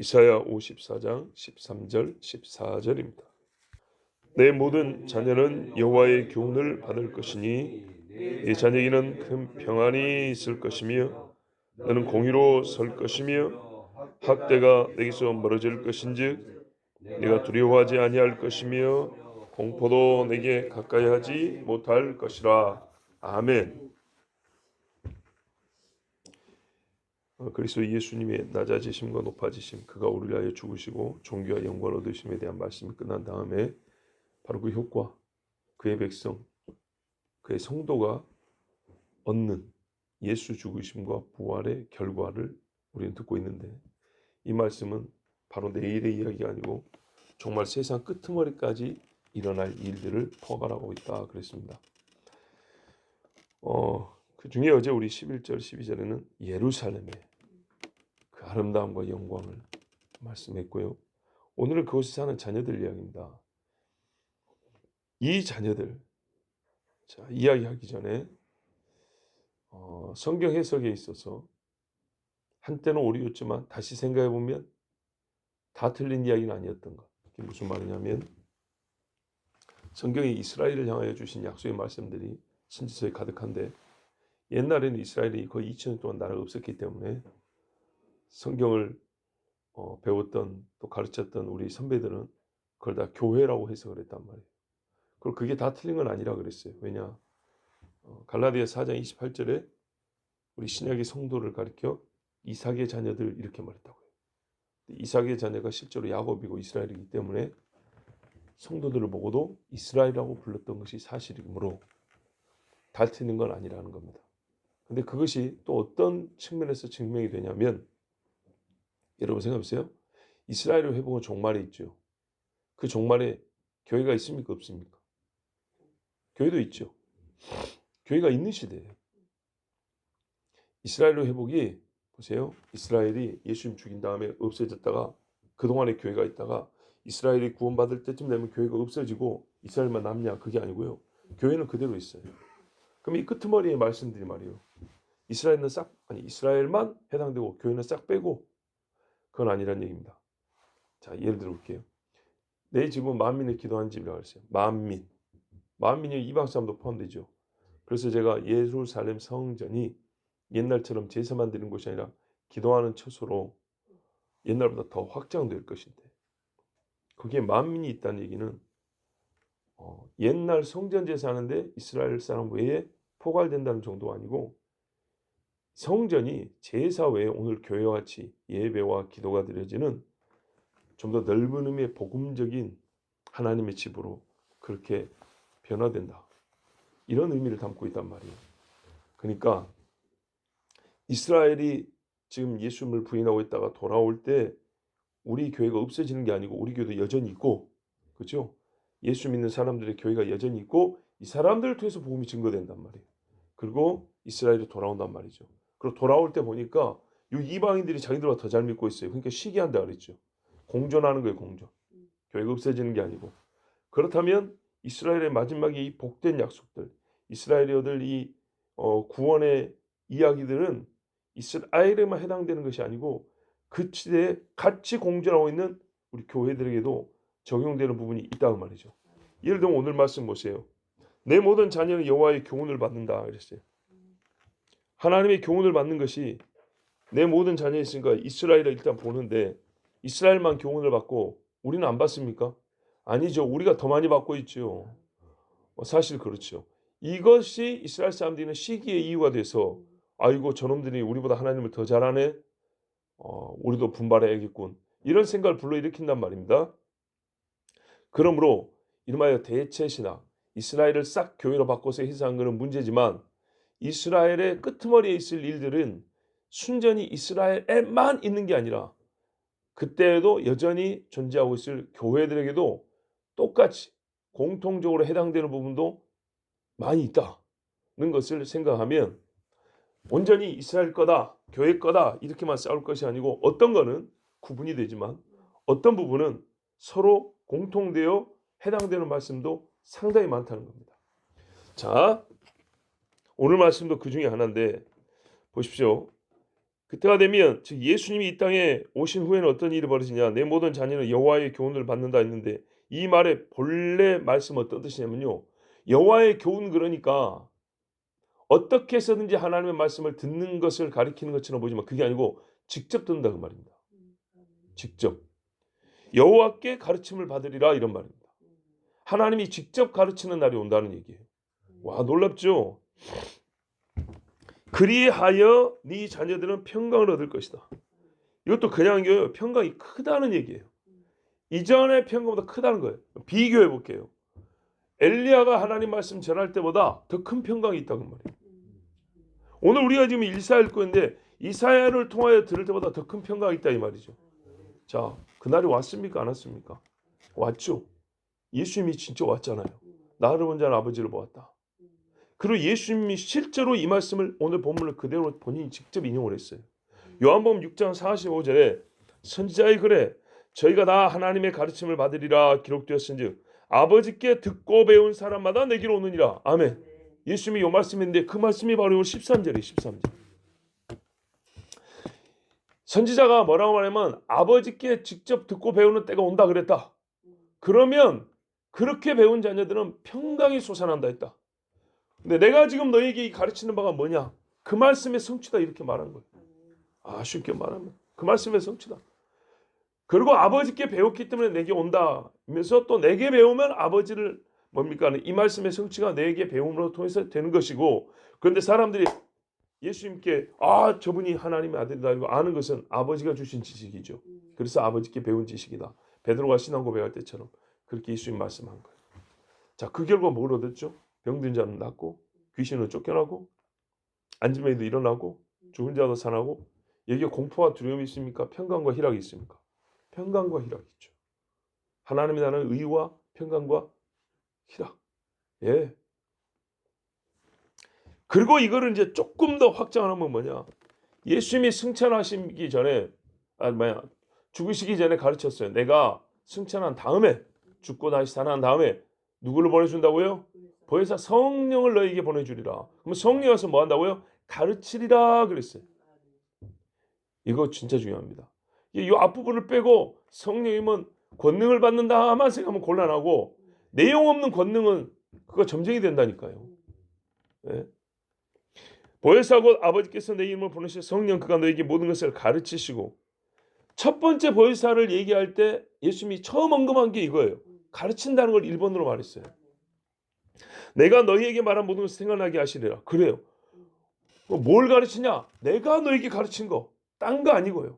이사야 54장 13절 14절입니다. 내 모든 자녀는 여호와의 교훈을 받을 것이니 네 자녀에게는 큰 평안이 있을 것이며 너는 공의로 설 것이며 학대가 내게서 멀어질 것인즉 네가 두려워하지 아니할 것이며 공포도 내게 가까이 하지 못할 것이라. 아멘. 그리스도 예수님의 낮아지심과 높아지심, 그가 우리를 위하여 죽으시고 존귀와 영광을 얻으심에 대한 말씀이 끝난 다음에 바로 그 효과, 그의 백성, 그의 성도가 얻는 예수 죽으심과 부활의 결과를 우리는 듣고 있는데, 이 말씀은 바로 내일의 이야기가 아니고 정말 세상 끄트머리까지 일어날 일들을 포괄하고 있다 그랬습니다. 그 중에 어제 우리 11절 12절에는 예루살렘의 그 아름다움과 영광을 말씀했고요. 오늘은 그곳에 사는 자녀들 이야기입니다. 이 자녀들, 자, 이야기하기 전에 성경 해석에 있어서 한때는 오류였지만 다시 생각해 보면 다 틀린 이야기는 아니었던 것. 이게 무슨 말이냐면 성경이 이스라엘을 향하여 주신 약속의 말씀들이 신지서에 가득한데, 옛날에는 이스라엘이 거의 2000년 동안 나라가 없었기 때문에 성경을 배웠던 또 가르쳤던 우리 선배들은 그걸 다 교회라고 해석을 했단 말이에요. 그리고 그게 다 틀린 건 아니라 그랬어요. 왜냐? 갈라디아 4장 28절에 우리 신약의 성도를 가리켜 이삭의 자녀들 이렇게 말했다고요. 이삭의 자녀가 실제로 야곱이고 이스라엘이기 때문에 성도들을 보고도 이스라엘이라고 불렀던 것이 사실이므로 다 틀린 건 아니라는 겁니다. 근데 그것이 또 어떤 측면에서 증명이 되냐면, 여러분 생각해보세요. 이스라엘의 회복은 종말에 있죠. 그 종말에 교회가 있습니까 없습니까? 교회도 있죠. 교회가 있는 시대예요. 이스라엘의 회복이, 보세요. 이스라엘이 예수님 죽인 다음에 없어졌다가 그동안에 교회가 있다가 이스라엘이 구원받을 때쯤 되면 교회가 없어지고 이스라엘만 남냐, 그게 아니고요. 교회는 그대로 있어요. 그럼 이 끄트머리의 말씀들이 말이에요. 이스라엘만 해당되고 교회는 싹 빼고, 그건 아니란 얘기입니다. 자, 예를 들어 볼게요. 내 집은 만민의 기도하는 집이라고 했어요. 만민이 이방 사람도 포함되죠. 그래서 제가 예루살렘 성전이 옛날처럼 제사만 드리는 곳이 아니라 기도하는 처소로 옛날보다 더 확장될 것인데, 거기에 만민이 있다는 얘기는 옛날 성전 제사하는데 이스라엘 사람 외에 포괄된다는 정도가 아니고, 성전이 제사 외에 오늘 교회와 같이 예배와 기도가 드려지는 좀 더 넓은 의미의 복음적인 하나님의 집으로 그렇게 변화된다, 이런 의미를 담고 있단 말이에요. 그러니까 이스라엘이 지금 예수님을 부인하고 있다가 돌아올 때 우리 교회가 없어지는 게 아니고 우리 교회도 여전히 있고, 그렇죠? 예수 믿는 사람들의 교회가 여전히 있고 이 사람들을 통해서 복음이 증거된단 말이에요. 그리고 이스라엘이 돌아온단 말이죠. 그리고 돌아올 때 보니까 이 이방인들이 자기들보다 더 잘 믿고 있어요. 그러니까 시기한다 그랬죠. 공존하는 거예요, 공존. 교회가 없어지는 게 아니고. 그렇다면 이스라엘의 마지막에 이 복된 약속들, 이스라엘이 얻을 이 구원의 이야기들은 이스라엘에만 해당되는 것이 아니고 그 시대에 같이 공존하고 있는 우리 교회들에게도 적용되는 부분이 있다고 말이죠. 예를 들면 오늘 말씀 보세요. 내 모든 자녀는 여호와의 교훈을 받는다 그랬어요. 하나님의 교훈을 받는 것이 내 모든 자녀에 있으니까 이스라엘을 일단 보는데, 이스라엘만 교훈을 받고 우리는 안 받습니까? 아니죠. 우리가 더 많이 받고 있죠. 사실 그렇죠. 이것이 이스라엘 사람들이는 시기의 이유가 돼서, 아이고 저놈들이 우리보다 하나님을 더 잘하네, 우리도 분발해야겠군, 이런 생각을 불러일으킨단 말입니다. 그러므로 이름하여 대체신학, 이스라엘을 싹 교회로 바꿔서 해석한 것은 문제지만, 이스라엘의 끄트머리에 있을 일들은 순전히 이스라엘에만 있는 게 아니라 그때에도 여전히 존재하고 있을 교회들에게도 똑같이 공통적으로 해당되는 부분도 많이 있다는 것을 생각하면, 온전히 이스라엘 거다, 교회 거다 이렇게만 싸울 것이 아니고 어떤 거는 구분이 되지만 어떤 부분은 서로 공통되어 해당되는 말씀도 상당히 많다는 겁니다. 자, 오늘 말씀도 그 중에 하나인데 보십시오. 그때가 되면 즉 예수님이 이 땅에 오신 후에는 어떤 일이 벌어지냐. 내 모든 자녀는 여호와의 교훈을 받는다 했는데 이 말의 본래 말씀은 어떤 뜻이냐면요. 여호와의 교훈 그러니까 어떻게 해서든지 하나님의 말씀을 듣는 것을 가리키는 것처럼 보지만 그게 아니고 직접 듣는다 그 말입니다. 직접. 여호와께 가르침을 받으리라 이런 말입니다. 하나님이 직접 가르치는 날이 온다는 얘기예요. 와 놀랍죠? 그리하여 네 자녀들은 평강을 얻을 것이다. 이것도 그냥 평강이 크다는 얘기예요. 이전의 평강보다 크다는 거예요. 비교해 볼게요. 엘리야가 하나님 말씀 전할 때보다 더 큰 평강이 있다는 말이에요. 오늘 우리가 지금 이사야 읽고 있는데 이사야를 통하여 들을 때보다 더 큰 평강이 있다 이 말이죠. 자, 그날이 왔습니까? 안 왔습니까? 왔죠. 예수님이 진짜 왔잖아요. 나를 본 자는 아버지를 보았다. 그리고 예수님이 실제로 이 말씀을 오늘 본문을 그대로 본인이 직접 인용을 했어요. 요한복음 6장 45절에 선지자의 글에 저희가 다 하나님의 가르침을 받으리라 기록되었은즉 아버지께 듣고 배운 사람마다 내게로 오느니라. 아멘. 예수님이 이 말씀인데 그 말씀이 바로 13절이에요. 13절. 선지자가 뭐라고 말하면 아버지께 직접 듣고 배우는 때가 온다 그랬다. 그러면 그렇게 배운 자녀들은 평강이 솟아난다 했다. 근데 내가 지금 너에게 가르치는 바가 뭐냐? 그 말씀의 성취다 이렇게 말한 거예요. 쉽게 말하면 그 말씀의 성취다. 그리고 아버지께 배웠기 때문에 내게 온다. 면서 또 내게 배우면 아버지를 뭡니까? 이 말씀의 성취가 내게 배움으로 통해서 되는 것이고 그런데 사람들이 예수님께 저분이 하나님의 아들이다 이거 아는 것은 아버지가 주신 지식이죠. 그래서 아버지께 배운 지식이다. 베드로가 신앙 고백할 때처럼 그렇게 예수님 말씀한 거예요. 자, 그 결과 뭘 얻었죠? 병든 자는 낫고 귀신은 쫓겨나고 앉은 이도 일어나고 죽은 자도 살아나고 여기에 공포와 두려움이 있습니까? 평강과 희락이 있습니까? 평강과 희락이 있죠. 하나님이 나는 의와 평강과 희락. 예. 그리고 이거를 이제 조금 더 확장하면 뭐냐? 예수님이 승천하시기 전에 죽으시기 전에 가르쳤어요. 내가 승천한 다음에 죽고 다시 살아난 다음에 누구를 보내준다고요? 보혜사 성령을 너에게 보내주리라. 그럼 성령이 와서 뭐 한다고요? 가르치리라 그랬어요. 이거 진짜 중요합니다. 이 앞부분을 빼고 성령이면 권능을 받는다만 생각하면 곤란하고 내용 없는 권능은 그거 점쟁이 된다니까요. 네. 보혜사 곧 아버지께서 내 이름을 보내실 성령 그가 너에게 모든 것을 가르치시고 첫 번째 보혜사를 얘기할 때 예수님이 처음 언급한 게 이거예요. 가르친다는 걸 일본어로 말했어요. 내가 너희에게 말한 모든 것을 생각나게 하시리라. 그래요. 뭘 가르치냐? 내가 너에게 가르친 거. 딴 거 아니고요.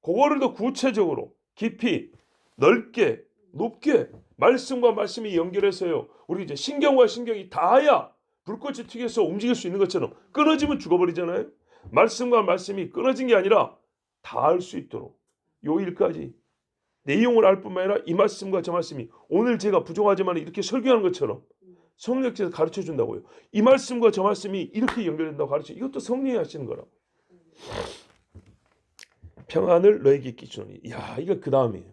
그거를 더 구체적으로 깊이 넓게 높게 말씀과 말씀이 연결해서요. 우리 이제 신경과 신경이 닿아야 불꽃이 튀겨서 움직일 수 있는 것처럼 끊어지면 죽어버리잖아요. 말씀과 말씀이 끊어진 게 아니라 닿을 수 있도록 요 일까지 내용을 알 뿐만 아니라 이 말씀과 저 말씀이 오늘 제가 부족하지만 이렇게 설교하는 것처럼 성령께서 가르쳐준다고요. 이 말씀과 저 말씀이 이렇게 연결된다고 가르쳐. 이것도 성령이 하시는 거라고. 평안을 너에게 끼치노니. 이야 이거 그 다음이에요.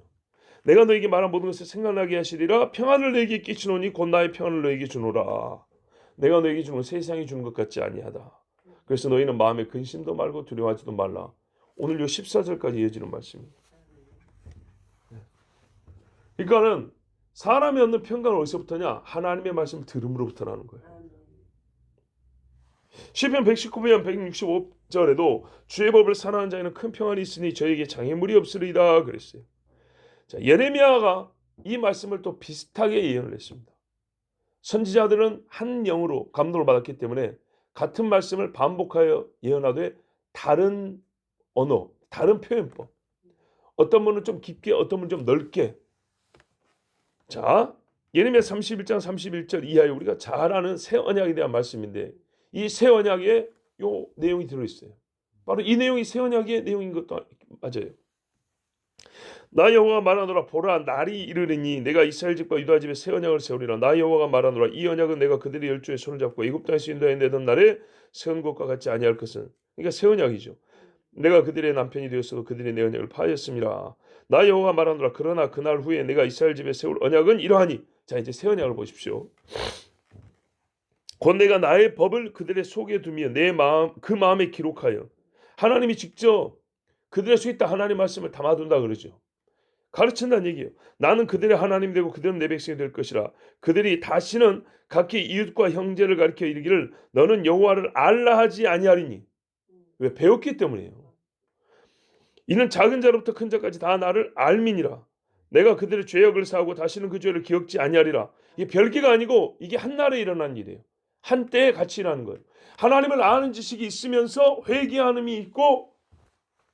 내가 너에게 말한 모든 것을 생각나게 하시리라. 평안을 너에게 끼치노니 곧 나의 평안을 너에게 주노라. 내가 너에게 주는 건 세상이 주는 것 같지 아니하다. 그래서 너희는 마음에 근심도 말고 두려워하지도 말라. 오늘 요 14절까지 이어지는 말씀입니다. 그러니까는 사람이 얻는 평강은 어디서부터냐? 하나님의 말씀을 들음으로부터라는 거예요. 시편 119편 165절에도 주의 법을 사랑하는 자에는 큰 평안이 있으니 저에게 장애물이 없으리다 그랬어요. 자, 예레미야가 이 말씀을 또 비슷하게 예언을 했습니다. 선지자들은 한 영으로 감동을 받았기 때문에 같은 말씀을 반복하여 예언하되 다른 언어, 다른 표현법. 어떤 분은 좀 깊게, 어떤 분은 좀 넓게. 자, 예레미야 31장 31절 이하에 우리가 잘 아는 새 언약에 대한 말씀인데 이 새 언약에 요 내용이 들어있어요. 바로 이 내용이 새 언약의 내용인 것도 맞아요. 나 여호와가 말하노라 보라 날이 이르리니 내가 이스라엘 집과 유다 집에 새 언약을 세우리라. 나 여호와가 말하노라 이 언약은 내가 그들의 열조의 손을 잡고 애굽 땅에서 인도해 내던 날에 세운 것과 같지 아니할 것은. 그러니까 새 언약이죠. 내가 그들의 남편이 되었어도 그들이 내 언약을 파하였습니다. 나 여호와가 말하노라 그러나 그날 후에 내가 이스라엘 집에 세울 언약은 이러하니. 자 이제 새 언약을 보십시오. 곧 내가 나의 법을 그들의 속에 두며 내 마음 그 마음에 기록하여 하나님이 직접 그들의 속에 있다 하나님 말씀을 담아둔다 그러죠. 가르친다는 얘기예요. 나는 그들의 하나님 되고 그들은 내 백성이 될 것이라. 그들이 다시는 각기 이웃과 형제를 가리켜 이르기를 너는 여호와를 알라 하지 아니하리니. 왜? 배웠기 때문이에요. 이는 작은 자로부터 큰 자까지 다 나를 알미니라. 내가 그들의 죄악을 사하고 다시는 그 죄를 기억지 아니하리라. 이게 별개가 아니고 이게 한날에 일어난 일이에요. 한때에 같이 일어나는 거예요. 하나님을 아는 지식이 있으면서 회개하는이 있고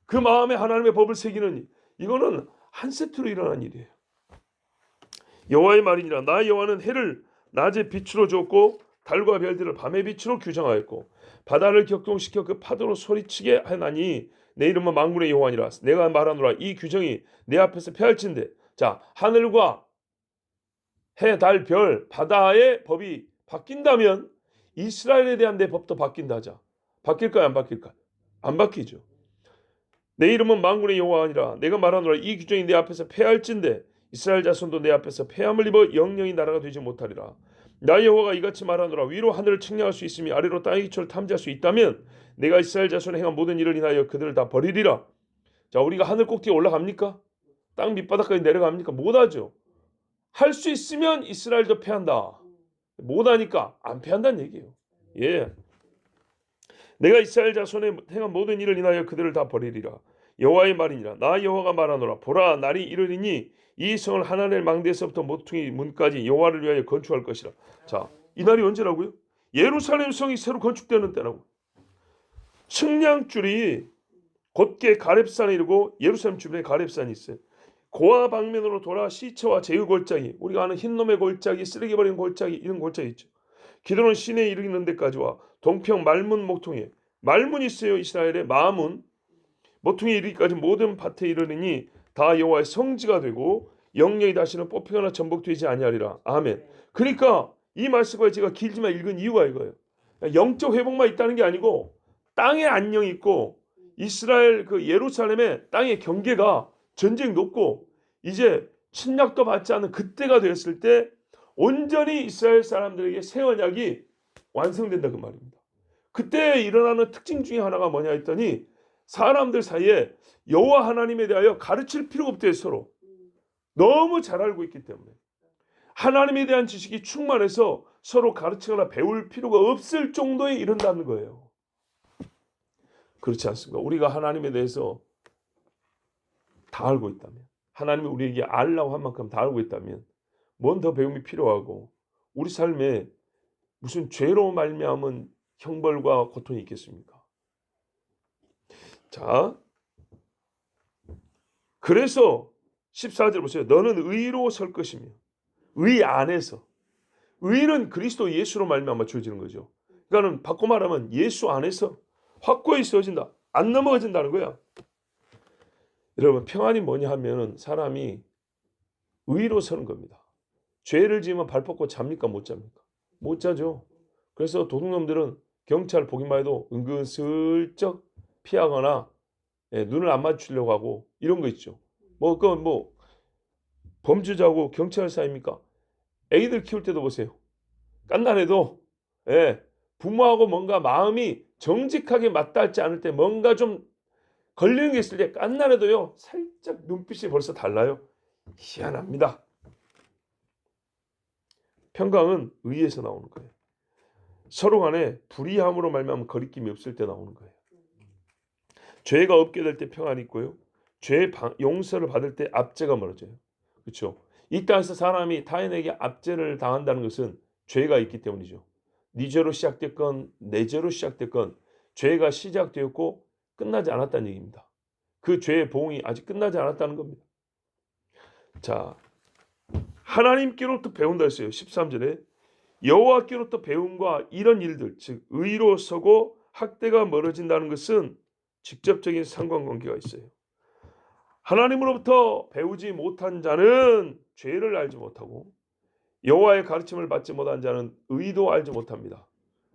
그 마음에 하나님의 법을 새기는 일. 이거는 한 세트로 일어난 일이에요. 여호와의 말이니라. 나 여호와는 해를 낮에 빛으로 줬고 달과 별들을 밤의 빛으로 규정하였고 바다를 격동시켜 그 파도로 소리치게 하나니 내 이름은 만군의 여호와니라. 내가 말하노라. 이 규정이 내 앞에서 폐할진대. 자, 하늘과 해, 달, 별, 바다의 법이 바뀐다면 이스라엘에 대한 내 법도 바뀐다 하자. 바뀔까요? 안 바뀔까요? 안 바뀌죠. 내 이름은 만군의 여호와니라. 내가 말하노라. 이 규정이 내 앞에서 폐할진대 이스라엘 자손도 내 앞에서 폐함을 입어 영영이 나라가 되지 못하리라. 나 여호와가 이같이 말하노라. 위로 하늘을 측량할 수 있으며 아래로 땅의 기초를 탐지할 수 있다면 내가 이스라엘 자손에 행한 모든 일을 인하여 그들을 다 버리리라. 자, 우리가 하늘 꼭대기에 올라갑니까? 땅 밑바닥까지 내려갑니까? 못하죠. 할 수 있으면 이스라엘도 패한다. 못하니까 안 패한다는 얘기예요. 예. 내가 이스라엘 자손에 행한 모든 일을 인하여 그들을 다 버리리라. 여호와의 말이니라. 나 여호와가 말하노라. 보라, 날이 이르리니 이 성을 하나넬 망대에서부터 모퉁이 문까지 여호와를 위하여 건축할 것이라. 자, 이 날이 언제라고요? 예루살렘 성이 새로 건축되는 때라고. 측량줄이 곧게 가렙산에 이르고 예루살렘 주변에 가렙산이 있어요. 고아 방면으로 돌아 시체와 제의 골짜기, 우리가 아는 흰놈의 골짜기, 쓰레기 버리는 골짜기, 이런 골짜기 있죠. 기드론 시내에 이르는 데까지 와 동평 말문 목통에 말문이 있어요. 이스라엘의 마문 모퉁이에 이르기까지 모든 밭에 이르니 다 여호와의 성지가 되고 영영이 다시는 뽑히거나 전복되지 아니하리라. 아멘. 그러니까 이 말씀과 제가 길지만 읽은 이유가 이거예요. 영적 회복만 있다는 게 아니고 땅에 안녕이 있고 이스라엘 그 예루살렘의 땅의 경계가 전쟁 높고 이제 침략도 받지 않는 그때가 되었을 때 온전히 이스라엘 사람들에게 새 언약이 완성된다 그 말입니다. 그때 일어나는 특징 중에 하나가 뭐냐 했더니 사람들 사이에 여호와 하나님에 대하여 가르칠 필요가 없대요. 서로 너무 잘 알고 있기 때문에 하나님에 대한 지식이 충만해서 서로 가르치거나 배울 필요가 없을 정도에 이른다는 거예요. 그렇지 않습니까? 우리가 하나님에 대해서 다 알고 있다면, 하나님이 우리에게 알라고 한 만큼 다 알고 있다면 뭔 더 배움이 필요하고 우리 삶에 무슨 죄로 말미암은 형벌과 고통이 있겠습니까? 자, 그래서 14절 보세요. 너는 의로 설 것이며 의 안에서, 의는 그리스도 예수로 말미암아 주어지는 거죠. 그러니까는 바꿔 말하면 예수 안에서 확고히 세워진다. 안 넘어진다는 거야. 여러분, 평안이 뭐냐 하면 사람이 의로 서는 겁니다. 죄를 지으면 발 뻗고 잡니까? 못 잡니까? 못 자죠. 그래서 도둑놈들은 경찰 보기만 해도 은근슬쩍 피하거나 눈을 안 맞추려고 하고 이런 거 있죠. 뭐 범죄자하고 경찰 사이입니까? 애기들 키울 때도 보세요. 깐난해도 부모하고 뭔가 마음이 정직하게 맞닿지 않을 때 뭔가 좀 걸리는 게 있을 때 깐난해도요 살짝 눈빛이 벌써 달라요. 희한합니다. 평강은 의에서 나오는 거예요. 서로 간에 불의함으로 말미암아 거리낌이 없을 때 나오는 거예요. 죄가 없게 될 때 평안이 있고요. 죄 용서를 받을 때 압제가 멀어져요. 그렇죠? 이 땅에서 사람이 타인에게 압제를 당한다는 것은 죄가 있기 때문이죠. 네 죄로 시작됐건 내 죄로 시작됐건 죄가 시작되었고 끝나지 않았다는 얘기입니다. 그 죄의 보응이 아직 끝나지 않았다는 겁니다. 자, 하나님께로부터 배운다 했어요. 13절에 여호와께로부터 배움과 이런 일들, 즉 의로 서고 학대가 멀어진다는 것은 직접적인 상관관계가 있어요. 하나님으로부터 배우지 못한 자는 죄를 알지 못하고 여호와의 가르침을 받지 못한 자는 의도 알지 못합니다.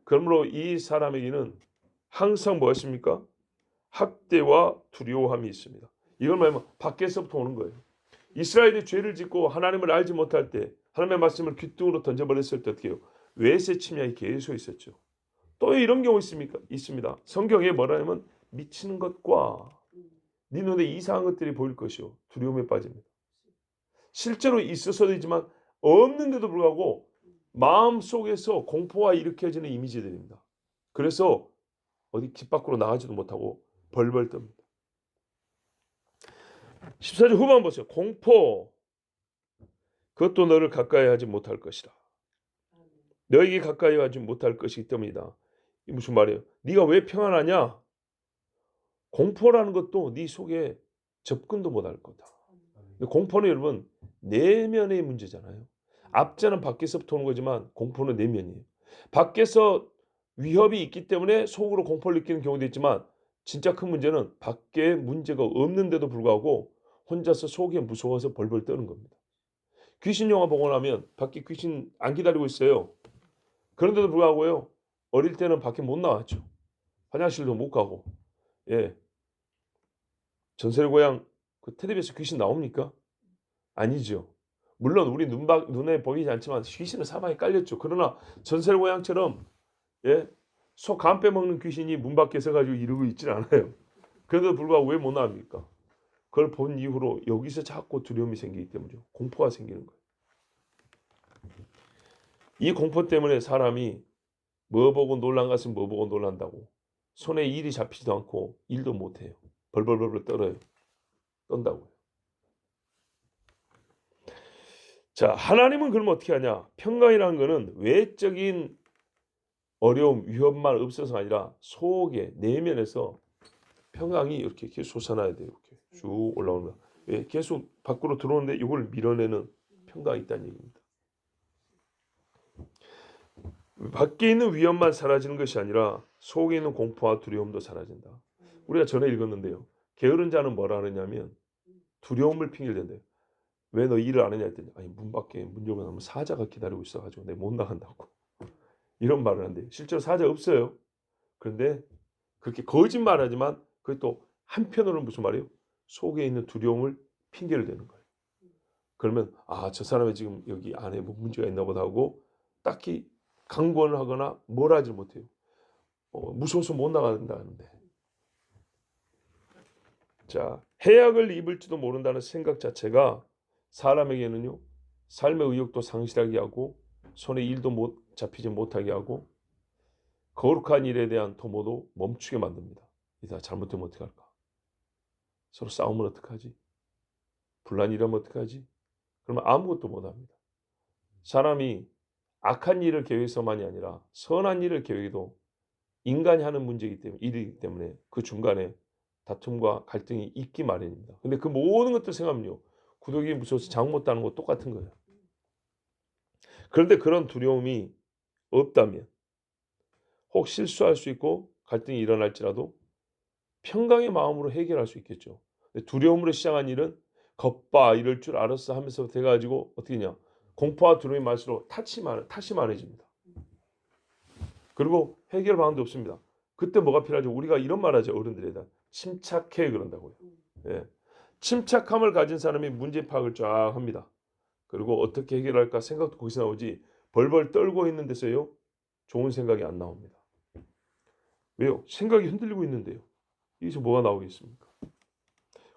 그러므로 이 사람에게는 항상 무엇입니까? 학대와 두려움이 있습니다. 이걸 말하면 밖에서부터 오는 거예요. 이스라엘이 죄를 짓고 하나님을 알지 못할 때 하나님의 말씀을 귓등으로 던져버렸을 때 어떻게 해요? 외세 침략이 계속 있었죠. 또 이런 경우 있습니까? 있습니다. 성경에 뭐라냐면 미치는 것과 네 눈에 이상한 것들이 보일 것이요 두려움에 빠집니다. 실제로 있어서이지만 없는데도 불구하고 마음속에서 공포가 일으켜지는 이미지들입니다. 그래서 어디 집 밖으로 나가지도 못하고 벌벌 떱니다. 14절 후반 보세요. 공포 그것도 너를 가까이 하지 못할 것이라. 너에게 가까이 하지 못할 것이기 때문이다. 이 무슨 말이에요? 네가 왜 평안하냐? 공포라는 것도 네 속에 접근도 못할 거다. 공포는 여러분 내면의 문제잖아요. 압제는 밖에서부터 오는 거지만 공포는 내면이에요. 밖에서 위협이 있기 때문에 속으로 공포를 느끼는 경우도 있지만 진짜 큰 문제는 밖에 문제가 없는데도 불구하고 혼자서 속에 무서워서 벌벌 떠는 겁니다. 귀신 영화 보고 나면 밖에 귀신 안 기다리고 있어요. 그런데도 불구하고요. 어릴 때는 밖에 못 나왔죠. 화장실도 못 가고. 예. 전설고향 그 텔레비에서 귀신 나옵니까? 아니죠. 물론 우리 눈에 보이지 않지만 귀신은 사방에 깔렸죠. 그러나 전설고향처럼 예? 소 간 빼먹는 귀신이 문 밖에 서가지고 이러고 있질 않아요. 그래도 불구하고 왜 못 나옵니까? 그걸 본 이후로 여기서 자꾸 두려움이 생기기 때문이죠. 공포가 생기는 거예요. 이 공포 때문에 사람이 뭐 보고 놀란 것은 뭐 보고 놀란다고 손에 일이 잡히지도 않고 일도 못해요. 벌벌벌벌 떨어요. 떤다고요. 자, 하나님은 그럼 어떻게 하냐? 평강이라는 것은 외적인 어려움, 위험만 없어서가 아니라 속에 내면에서 평강이 이렇게 솟아나야 돼요. 이렇게 쭉 올라오는 거. 예, 계속 밖으로 들어오는데 이걸 밀어내는 평강이 있다는 얘기입니다. 밖에 있는 위험만 사라지는 것이 아니라 속에 있는 공포와 두려움도 사라진다. 우리가 전에 읽었는데요. 게으른 자는 뭐라 하느냐면 두려움을 핑계를 댄대요. 왜 너 일을 안 하냐 했더니 아니 문 밖에 문 열고 나면 사자가 기다리고 있어가지고 내가 못 나간다고 이런 말을 한대요. 실제로 사자 없어요. 그런데 그렇게 거짓말하지만 그게 또 한편으로는 무슨 말이에요? 속에 있는 두려움을 핑계를 대는 거예요. 그러면 아, 저 사람이 지금 여기 안에 뭐 문제가 있나 보다 하고 딱히 강권을 하거나 뭘 하지 못해요. 무서워서 못 나간다는데. 자, 해악을 입을지도 모른다는 생각 자체가 사람에게는요. 삶의 의욕도 상실하게 하고 손에 일도 잡히지 못하게 하고 거룩한 일에 대한 도모도 멈추게 만듭니다. 이다 잘못되면 어떻게 할까? 서로 싸우면 어떡하지? 분란이 일하면 어떡하지? 그러면 아무것도 못합니다. 사람이 악한 일을 계획해서만이 아니라 선한 일을 계획해도 인간이 하는 문제이기 때문에 일이기 때문에 그 중간에 다툼과 갈등이 있기 마련입니다. 근데 그 모든 것들 생각하면요. 구더기 무서워서 장 못 따는 거 똑같은 거예요. 그런데 그런 두려움이 없다면 혹 실수할 수 있고 갈등이 일어날지라도 평강의 마음으로 해결할 수 있겠죠. 두려움으로 시작한 일은 겁봐 이럴 줄 알았어 하면서 돼가지고 어떻게 냐 공포와 두려움이 많을수록 탓이 많아집니다. 그리고 해결 방안도 없습니다. 그때 뭐가 필요하죠? 우리가 이런 말 하죠. 어른들에 대한 침착해 그런다고요. 예. 침착함을 가진 사람이 문제 파악을 쫙 합니다. 그리고 어떻게 해결할까 생각도 거기서 나오지 벌벌 떨고 있는 데서요. 좋은 생각이 안 나옵니다. 왜요? 생각이 흔들리고 있는데요. 여기서 뭐가 나오겠습니까?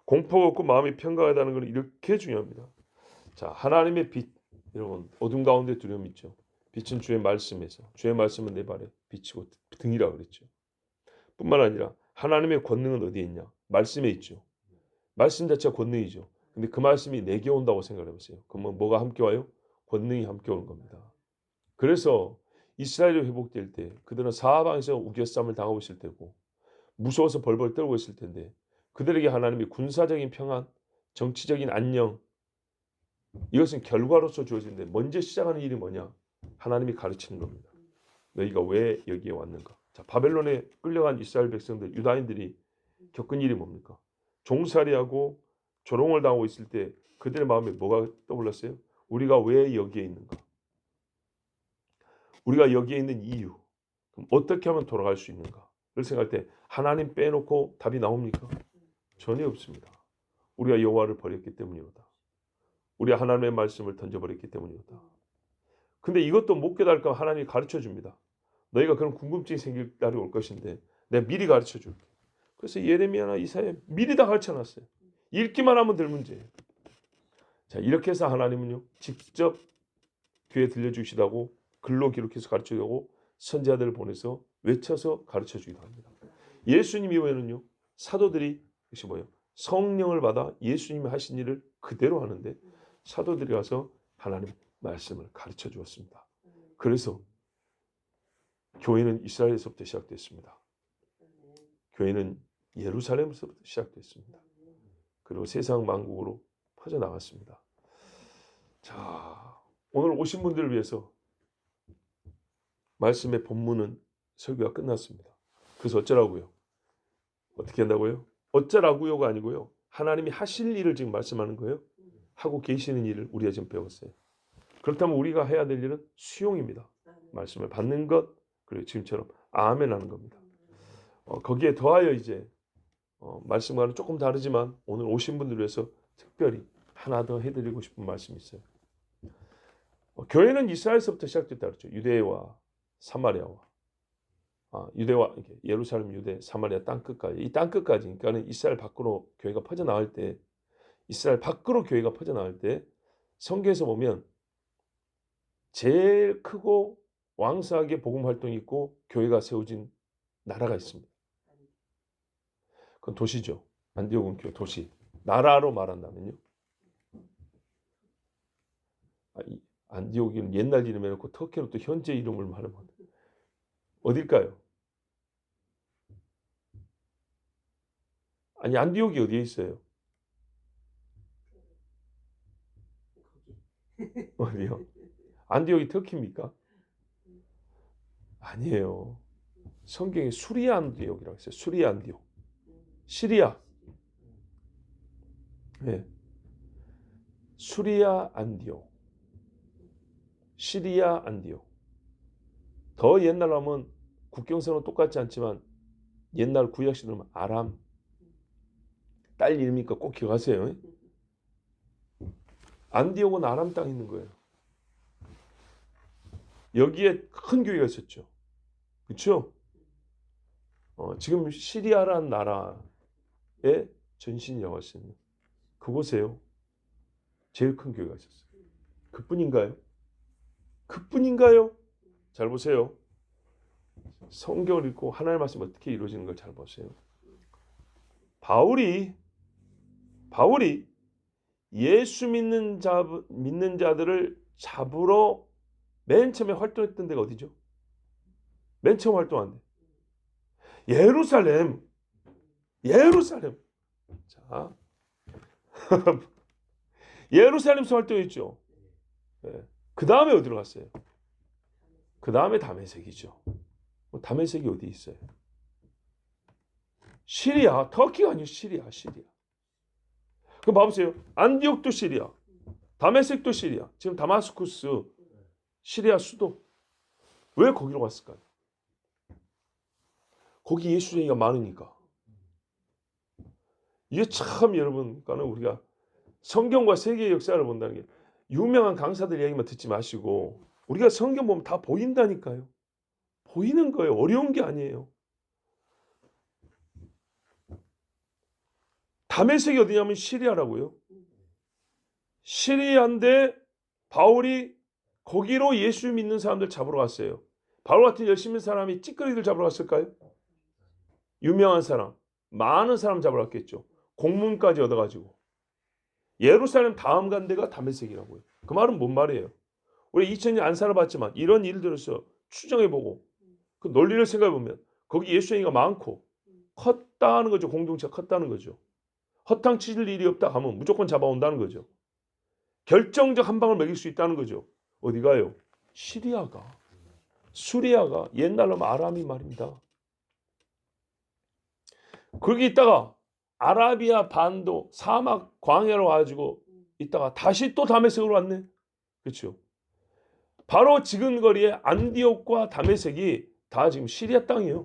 공포가 없고 마음이 평강하다는 것은 이렇게 중요합니다. 자, 하나님의 빛, 여러분 어둠 가운데 두려움이 있죠. 빛은 주의 말씀에서, 주의 말씀은 내 발에 빛이고 등이라고 그랬죠. 뿐만 아니라 하나님의 권능은 어디에 있냐? 말씀에 있죠. 말씀 자체가 권능이죠. 근데 그 말씀이 내게 온다고 생각해 보세요. 그러면 뭐가 함께 와요? 권능이 함께 오는 겁니다. 그래서 이스라엘이 회복될 때 그들은 사방에서 우겨쌈을 당하고 있을 때고 무서워서 벌벌 떨고 있을 텐데 그들에게 하나님이 군사적인 평안, 정치적인 안녕 이것은 결과로서 주어지는데 먼저 시작하는 일이 뭐냐? 하나님이 가르치는 겁니다. 너희가 왜 여기에 왔는가? 자, 바벨론에 끌려간 이스라엘 백성들, 유다인들이 겪은 일이 뭡니까? 종살이하고 조롱을 당하고 있을 때 그들의 마음에 뭐가 떠올랐어요? 우리가 왜 여기에 있는가? 우리가 여기에 있는 이유, 그럼 어떻게 하면 돌아갈 수 있는가? 를 생각할 때 하나님 빼놓고 답이 나옵니까? 전혀 없습니다. 우리가 여호와를 버렸기 때문이로다. 우리가 하나님의 말씀을 던져버렸기 때문이로다. 근데 이것도 못 깨달을까 하나님이 가르쳐 줍니다. 너희가 그런 궁금증이 생길 날이 올 것인데 내가 미리 가르쳐 줄게. 그래서 예레미야나 이사야 미리 다 가르쳐놨어요. 읽기만 하면 될 문제예요. 자, 이렇게 해서 하나님은요 직접 귀에 들려주시다고 글로 기록해서 가르쳐주고 선지자들을 보내서 외쳐서 가르쳐주기도 합니다. 예수님 이후에는요 사도들이 이것이 뭐예요? 성령을 받아 예수님이 하신 일을 그대로 하는데 사도들이 가서 하나님의 말씀을 가르쳐 주었습니다. 그래서 교회는 이스라엘에서부터 시작됐습니다. 교회는 예루살렘에서부터 시작됐습니다. 그리고 세상 만국으로 퍼져나갔습니다. 자, 오늘 오신 분들을 위해서 말씀의 본문은 설교가 끝났습니다. 그래서 어쩌라고요? 어떻게 한다고요? 어쩌라고요가 아니고요. 하나님이 하실 일을 지금 말씀하는 거예요. 하고 계시는 일을 우리가 지금 배웠어요. 그렇다면 우리가 해야 될 일은 수용입니다. 말씀을 받는 것, 그리고 지금처럼 아멘 하는 겁니다. 거기에 더하여 이제 말씀과는 조금 다르지만 오늘 오신 분들을 위해서 특별히 하나 더 해드리고 싶은 말씀이 있어요. 교회는 이스라엘에서부터 시작됐다 그랬죠. 유대와 사마리아와 유대와 예루살렘, 유대, 사마리아 땅끝까지 이 땅끝까지 그러니까는 이스라엘 밖으로 교회가 퍼져나갈 때 이스라엘 밖으로 교회가 퍼져나갈 때 성경에서 보면 제일 크고 왕성하게 복음 활동이 있고 교회가 세워진 나라가 있습니다. 그건 도시죠. 안디옥은 교회 도시. 나라로 말한다면요. 안디옥은 옛날 이름 해놓고 터키로 또 현재 이름을 말하면 어딜까요? 아니 안디옥이 어디에 있어요? 어디요? 안디옥이 터키입니까? 아니에요. 성경에 수리아 안디옥이라고 했어요. 수리아 안디옥. 시리아. 네. 수리아 안디옥. 시리아 안디옥. 더 옛날로 하면 국경선은 똑같지 않지만 옛날 구약시대로 아람. 딸 이름이니까 꼭 기억하세요. 안디옥은 아람 땅에 있는 거예요. 여기에 큰 교회가 있었죠. 그렇죠? 지금 시리아라는 나라의 전신이라고 하시는 그곳에요. 제일 큰 교회가 있었어요. 그뿐인가요? 그뿐인가요? 잘 보세요. 성경을 읽고 하나님의 말씀이 어떻게 이루어지는 걸 잘 보세요. 바울이 예수 믿는 자들을 잡으러 맨 처음에 활동했던 데가 어디죠? 맨 처음 활동한 데. 예루살렘. 자, 예루살렘에서 활동했죠. 네. 그 다음에 어디로 갔어요? 그 다음에 다메섹이죠. 다메섹이 어디 있어요? 시리아, 터키가 아니고 시리아. 그럼 봐보세요. 안디옥도 시리아, 다메섹도 시리아. 지금 다마스쿠스 시리아 수도. 왜 거기로 갔을까요? 거기 예수쟁이가 많으니까. 이게 참 여러분, 그러니까 우리가 성경과 세계의 역사를 본다는 게 유명한 강사들 이야기만 듣지 마시고 우리가 성경 보면 다 보인다니까요. 보이는 거예요. 어려운 게 아니에요. 다메섹이 어디냐면 시리아라고요. 시리아인데 바울이 거기로 예수 믿는 사람들 잡으러 갔어요. 바울 같은 열심히 사람이 찌끄리들 잡으러 갔을까요? 유명한 사람, 많은 사람 잡으러 갔겠죠. 공문까지 얻어가지고. 예루살렘 다음 간 데가 다메섹이라고요. 그 말은 뭔 말이에요? 우리 2000년 안 살아봤지만 이런 일들에서 추정해보고 그 논리를 생각해보면 거기 예수님이 많고 컸다는 거죠. 공동체가 컸다는 거죠. 허탕 치질 일이 없다 하면 무조건 잡아온다는 거죠. 결정적 한 방을 먹일 수 있다는 거죠. 어디가요? 시리아가. 수리아가 옛날로 하면 아람이 말입니다. 거기 있다가 아라비아 반도 사막 광야로 가지고 있다가 다시 또 다메섹으로 왔네. 그렇죠? 바로 지근거리에 안디옥과 다메섹이 다 지금 시리아 땅이에요.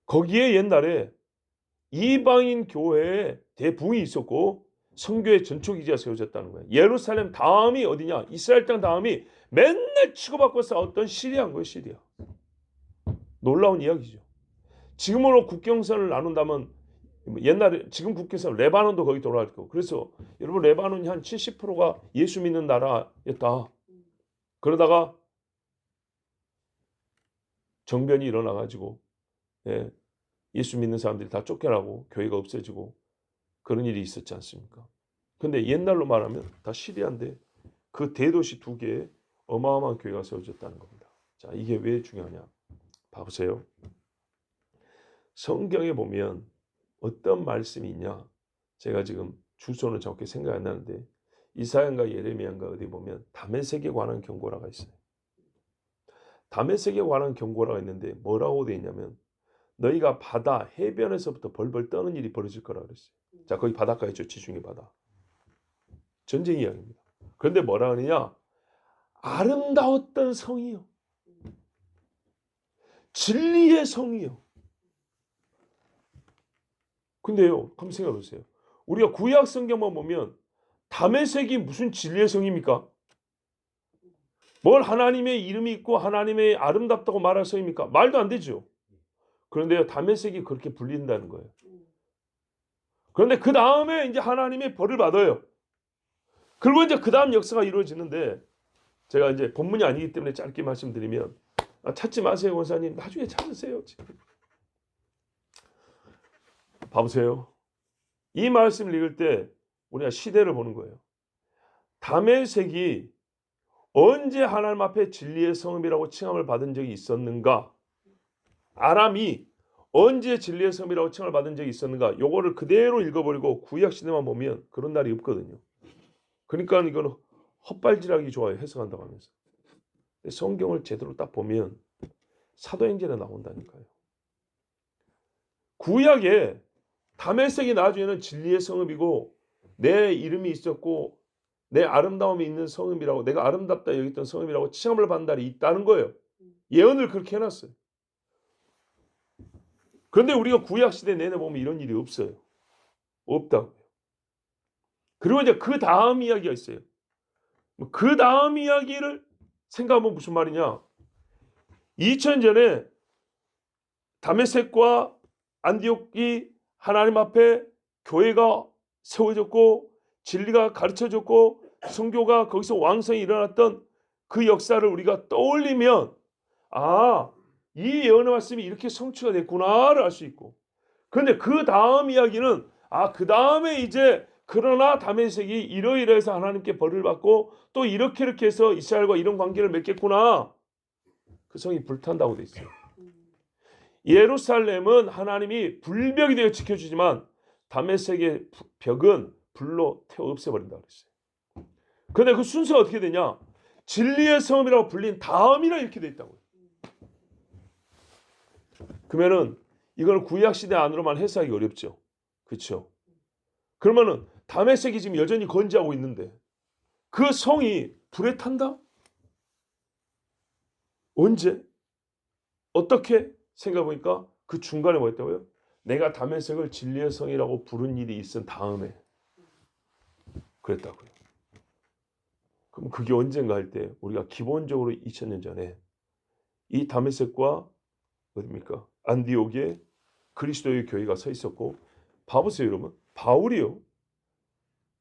거기에 옛날에 이방인 교회에 대붕이 있었고 선교의 전초기지가 세워졌다는 거예요. 예루살렘 다음이 어디냐? 이스라엘 땅 다음이 맨날 치고받고 싸웠던 시리아인 거예요. 시리아. 놀라운 이야기죠. 지금으로 국경선을 나눈다면 옛날에 지금 국경선 레바논도 거기 돌아갈 거고. 그래서 여러분 레바논이 한 70%가 예수 믿는 나라였다. 그러다가 정변이 일어나 가지고 예수 믿는 사람들이 다 쫓겨나고 교회가 없어지고 그런 일이 있었지 않습니까? 근데 옛날로 말하면 다 시리아인데 그 대도시 두 개에 어마어마한 교회가 세워졌다는 겁니다. 자, 이게 왜 중요하냐? 봐보세요. 성경에 보면 어떤 말씀이 있냐? 제가 지금 주소는 정확히 생각 안 나는데 이사야인가 예레미야인가 어디 보면 다메섹에 관한 경고라가 있어요. 다메섹에 관한 경고라가 있는데 뭐라고 되어 있냐면 너희가 바다 해변에서부터 벌벌 떠는 일이 벌어질 거라 그랬어요. 자, 거기 바닷가 있죠. 지중해 바다. 전쟁 이야기입니다. 그런데 뭐라 하느냐? 아름다웠던 성이요. 진리의 성이요. 근데요, 한번 생각해 보세요. 우리가 구약 성경만 보면 다메섹이 무슨 진리의 성입니까? 뭘 하나님의 이름이 있고 하나님의 아름답다고 말할 성입니까? 말도 안 되죠. 그런데요, 다메섹이 그렇게 불린다는 거예요. 그런데 그 다음에 이제 하나님의 벌을 받아요. 그리고 이제 그 다음 역사가 이루어지는데 제가 이제 본문이 아니기 때문에 짧게 말씀드리면 찾지 마세요, 권사님. 나중에 찾으세요. 봐보세요. 이 말씀을 읽을 때 우리가 시대를 보는 거예요. 다메섹이 언제 하나님 앞에 진리의 성읍이라고 칭함을 받은 적이 있었는가? 아람이 언제 진리의 성읍이라고 칭함을 받은 적이 있었는가? 요거를 그대로 읽어버리고 구약 시대만 보면 그런 날이 없거든요. 그러니까 이거는 헛발질하기 좋아요. 해석한다고 하면서. 성경을 제대로 딱 보면 사도행전에 나온다니까요. 구약에 다메섹이 나중에는 진리의 성읍이고 내 이름이 있었고 내 아름다움이 있는 성읍이라고 내가 아름답다 여겼던 성읍이라고 칭함을 받는 날이 있다는 거예요. 예언을 그렇게 해놨어요. 그런데 우리가 구약 시대 내내 보면 이런 일이 없어요. 없다고요. 그리고 이제 그 다음 이야기가 있어요. 그 다음 이야기를 생각하면 무슨 말이냐? 2000년 전에 다메섹과 안디옥이 하나님 앞에 교회가 세워졌고 진리가 가르쳐졌고 선교가 거기서 왕성히 일어났던 그 역사를 우리가 떠올리면 이 예언의 말씀이 이렇게 성취가 됐구나를 알 수 있고, 그런데 그 다음 이야기는 그 다음에 이제 그러나 다메섹이 이러이러해서 하나님께 벌을 받고 또 이렇게 해서 이스라엘과 이런 관계를 맺겠구나. 그 성이 불탄다고 돼 있어요. 예루살렘은 하나님이 불벽이 되어 지켜주지만 다메섹의 벽은 불로 태워 없애버린다고 그랬어요. 그런데 그 순서가 어떻게 되냐? 진리의 성이라고 불린 다음이라 이렇게 돼 있다고요. 그러면은 이걸 구약 시대 안으로만 해석하기 어렵죠. 그렇죠? 그러면은 다메섹이 지금 여전히 건재하고 있는데 그 성이 불에 탄다? 언제? 어떻게? 생각해보니까 그 중간에 뭐였다고요? 내가 다메섹을 진리의 성이라고 부른 일이 있은 다음에 그랬다고요. 그럼 그게 언젠가 할 때 우리가 기본적으로 2000년 전에 이 다메섹과 어디입니까? 안디옥에 그리스도의 교회가 서 있었고, 봐보세요 여러분. 바울이요.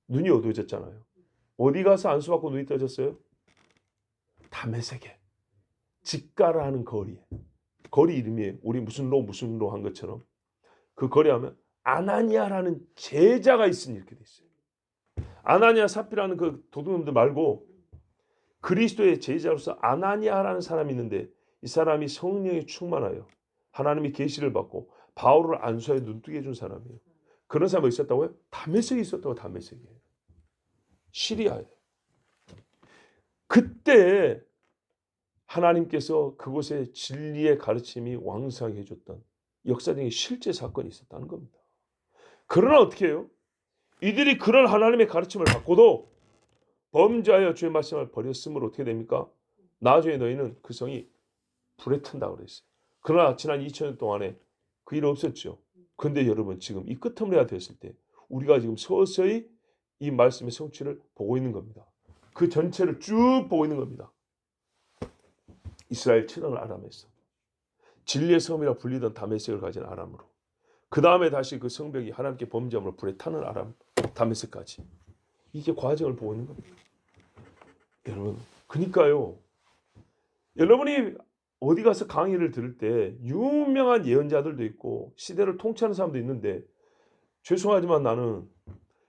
눈이 어두워졌잖아요. 어디 가서 안수받고 눈이 떠졌어요? 다메섹에. 직가라는 거리에. 거리 이름이에요. 우리 무슨 로 한 것처럼. 그 거리 하면 아나니아라는 제자가 있으니 이렇게 돼 있어요. 아나니아 사피라는 그 도둑놈들 말고 그리스도의 제자로서 아나니아라는 사람이 있는데 이 사람이 성령에 충만하여 하나님이 계시를 받고 바울을 안수하여 눈뜨게 해준 사람이에요. 그런 사람이 있었다고요? 다메섹에 있었다고. 다메섹에. 시리아에. 그때 하나님께서 그곳에 진리의 가르침이 왕성하게 해줬던 역사적인 실제 사건이 있었다는 겁니다. 그러나 어떻게 해요? 이들이 그런 하나님의 가르침을 받고도 범죄하여 주의 말씀을 버렸으므로 어떻게 됩니까? 나중에 너희는 그 성이 불에 탄다고 그랬어요. 그러나 지난 2000년 동안에 그 일 없었죠. 그런데 여러분 지금 이 끄트머리가 됐을 때 우리가 지금 서서히 이 말씀의 성취를 보고 있는 겁니다. 그 전체를 쭉 보고 있는 겁니다. 이스라엘 7월 아람에서 진리의 섬이라 불리던 다메섹을 가진 아람으로, 그 다음에 다시 그 성벽이 하나님께 범죄함으로 불에 타는 아람 다메섹까지, 이게 과정을 보고 있는 겁니다. 여러분, 그러니까요, 여러분이 어디 가서 강의를 들을 때 유명한 예언자들도 있고 시대를 통치하는 사람도 있는데, 죄송하지만 나는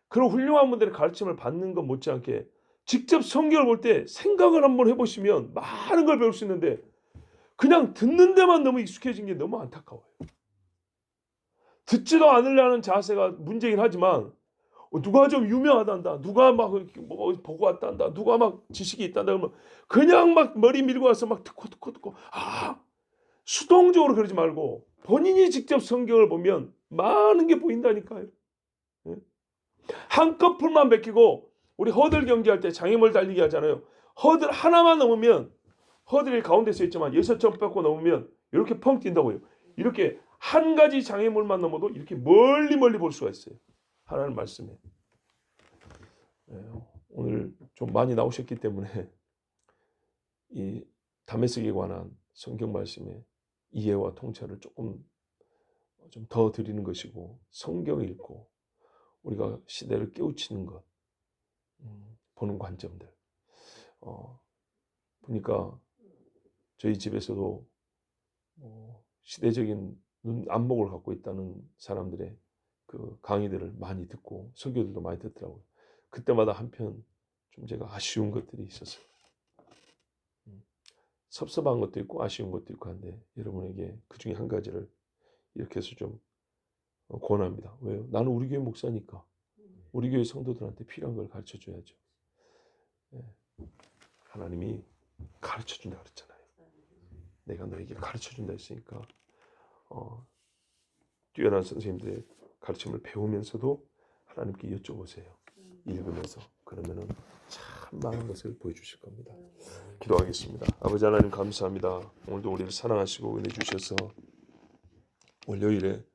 그런 훌륭한 분들의 가르침을 받는 것 못지않게 직접 성경을 볼 때 생각을 한번 해보시면 많은 걸 배울 수 있는데, 그냥 듣는 데만 너무 익숙해진 게 너무 안타까워요. 듣지도 않으려는 자세가 문제긴 하지만, 누가 좀 유명하단다, 누가 막 뭐 보고 왔단다, 누가 막 지식이 있단다 그러면 그냥 막 머리 밀고 와서 막 듣고 수동적으로 그러지 말고 본인이 직접 성경을 보면 많은 게 보인다니까요. 예? 한꺼풀만 베끼고, 우리 허들 경기할 때 장애물 달리기 하잖아요. 허들 하나만 넘으면, 허들이 가운데 서 있지만 6점 뺏고 넘으면 이렇게 펑 뛴다고요. 이렇게 한 가지 장애물만 넘어도 이렇게 멀리 볼 수가 있어요. 하나님 말씀에. 오늘 좀 많이 나오셨기 때문에 이 다메섹에 관한 성경 말씀의 이해와 통찰을 조금 좀 더 드리는 것이고, 성경을 읽고 우리가 시대를 깨우치는 것, 보는 관점들, 보니까 저희 집에서도 시대적인 안목을 갖고 있다는 사람들의 그 강의들을 많이 듣고 설교들도 많이 듣더라고요. 그때마다 한편 좀 제가 아쉬운 것들이 있었어요. 섭섭한 것도 있고 아쉬운 것도 있고 한데, 여러분에게 그 중에 한 가지를 이렇게 해서 좀 권합니다. 왜요? 나는 우리 교회 목사니까 우리 교회 성도들한테 필요한 걸 가르쳐 줘야죠. 하나님이 가르쳐 준다 그랬잖아요. 내가 너에게 가르쳐 준다 했으니까 뛰어난 선생님들의 가르침을 배우면서도 하나님께 여쭤보세요. 읽으면서. 그러면은 참 많은 것을 보여주실 겁니다. 기도하겠습니다. 아버지 하나님, 감사합니다. 오늘도 우리를 사랑하시고 은혜 주셔서 월요일에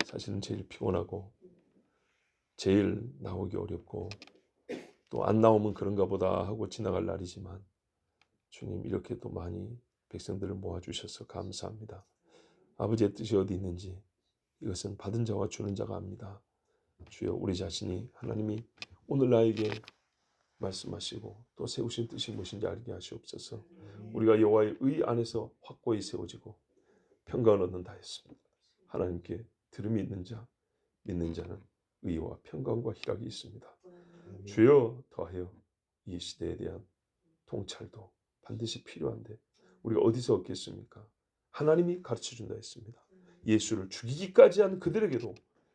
사실은 제일 피곤하고 제일 나오기 어렵고 또 안 나오면 그런가 보다 하고 지나갈 날이지만, 주님 이렇게 또 많이 백성들을 모아주셔서 감사합니다. 아버지의 뜻이 어디 있는지 이것은 받은 자와 주는 자가 압니다. 주여, 우리 자신이 하나님이 오늘 나에게 말씀하시고 또 세우신 뜻이 무엇인지 알게 하시옵소서. 우리가 여호와의 의 안에서 확고히 세워지고 평강을 얻는다 했습니다. 하나님께 들음이 있는 자, 믿는 자는 의와 평강과 희락이 있습니다. 주여, 더하여 이 시대에 대한 통찰도 반드시 필요한데 우리가 어디서 얻겠습니까? 하나님이 가르쳐 준다 했습니다. 예수를 죽이기까지 한 그들에게도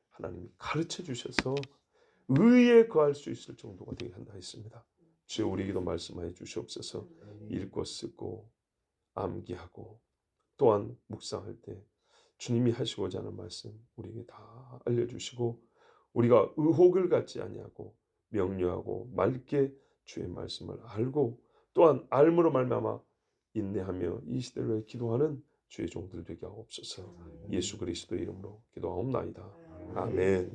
하나님이 가르쳐 주셔서 의에 거할 수 있을 정도가 되게 한다 했습니다. 주여, 우리에게도 말씀하여 주시옵소서. 읽고 쓰고 암기하고 또한 묵상할 때 주님이 하시고자 하는 말씀 우리에게 다 알려주시고, 우리가 의혹을 갖지 아니하고 명료하고 맑게 주의 말씀을 알고 또한 알므로 말미암아 인내하며 이 시대를 위해 기도하는 주의 종들 되게 하옵소서. 예수 그리스도의 이름으로 기도하옵나이다. 아멘.